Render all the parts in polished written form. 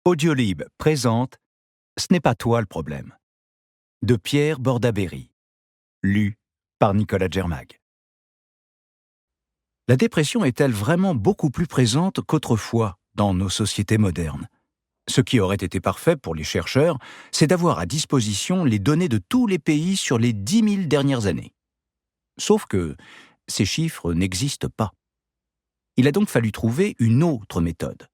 Audiolib présente Ce n'est pas toi le problème, de Pierre Bordabéry, lu par Nicolas Germag. La dépression est-elle vraiment beaucoup plus présente qu'autrefois dans nos sociétés modernes? Ce qui aurait été parfait pour les chercheurs, c'est d'avoir à disposition les données de tous les pays sur les 10 000 dernières années. Sauf que ces chiffres n'existent pas. Il a donc fallu trouver une autre méthode.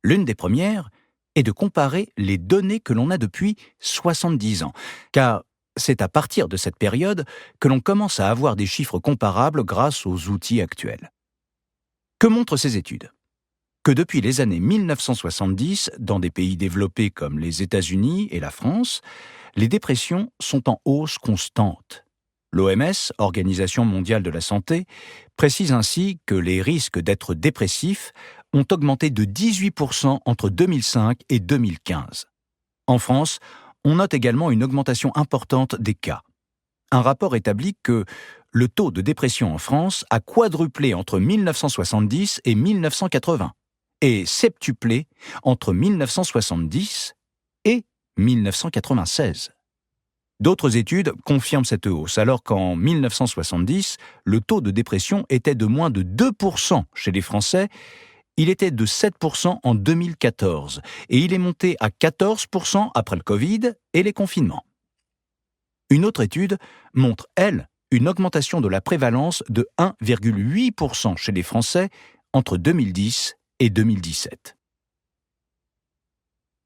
L'une des premières est de comparer les données que l'on a depuis 70 ans, car c'est à partir de cette période que l'on commence à avoir des chiffres comparables grâce aux outils actuels. Que montrent ces études? Que depuis les années 1970, dans des pays développés comme les États-Unis et la France, les dépressions sont en hausse constante. L'OMS, Organisation mondiale de la santé, précise ainsi que les risques d'être dépressif ont augmenté de 18% entre 2005 et 2015. En France, on note également une augmentation importante des cas. Un rapport établit que le taux de dépression en France a quadruplé entre 1970 et 1980 et septuplé entre 1970 et 1996. D'autres études confirment cette hausse, alors qu'en 1970, le taux de dépression était de moins de 2% chez les Français. Il était de 7% en 2014 et il est monté à 14% après le Covid et les confinements. Une autre étude montre, elle, une augmentation de la prévalence de 1,8% chez les Français entre 2010 et 2017.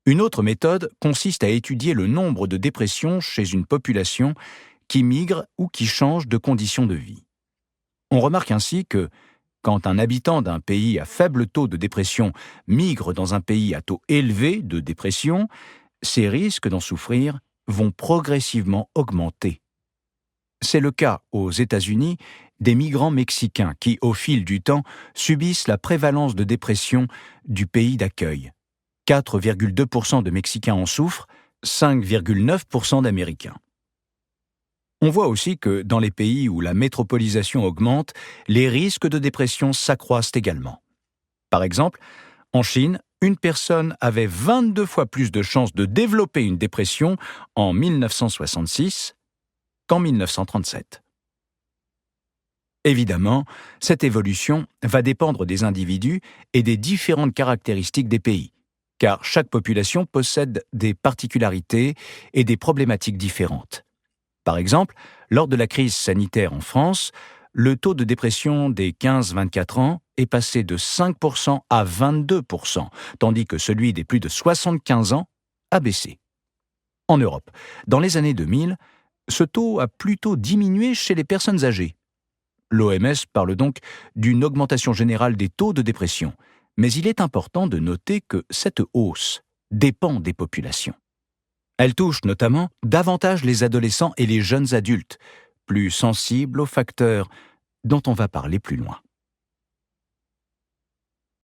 Une autre méthode consiste à étudier le nombre de dépressions chez une population qui migre ou qui change de conditions de vie. On remarque ainsi que, quand un habitant d'un pays à faible taux de dépression migre dans un pays à taux élevé de dépression, ses risques d'en souffrir vont progressivement augmenter. C'est le cas aux États-Unis des migrants mexicains qui, au fil du temps, subissent la prévalence de dépression du pays d'accueil. 4,2% de Mexicains en souffrent, 5,9% d'Américains. On voit aussi que dans les pays où la métropolisation augmente, les risques de dépression s'accroissent également. Par exemple, en Chine, une personne avait 22 fois plus de chances de développer une dépression en 1966 qu'en 1937. Évidemment, cette évolution va dépendre des individus et des différentes caractéristiques des pays, car chaque population possède des particularités et des problématiques différentes. Par exemple, lors de la crise sanitaire en France, le taux de dépression des 15-24 ans est passé de 5% à 22%, tandis que celui des plus de 75 ans a baissé. En Europe, dans les années 2000, ce taux a plutôt diminué chez les personnes âgées. L'OMS parle donc d'une augmentation générale des taux de dépression, mais il est important de noter que cette hausse dépend des populations. Elle touche notamment davantage les adolescents et les jeunes adultes, plus sensibles aux facteurs dont on va parler plus loin.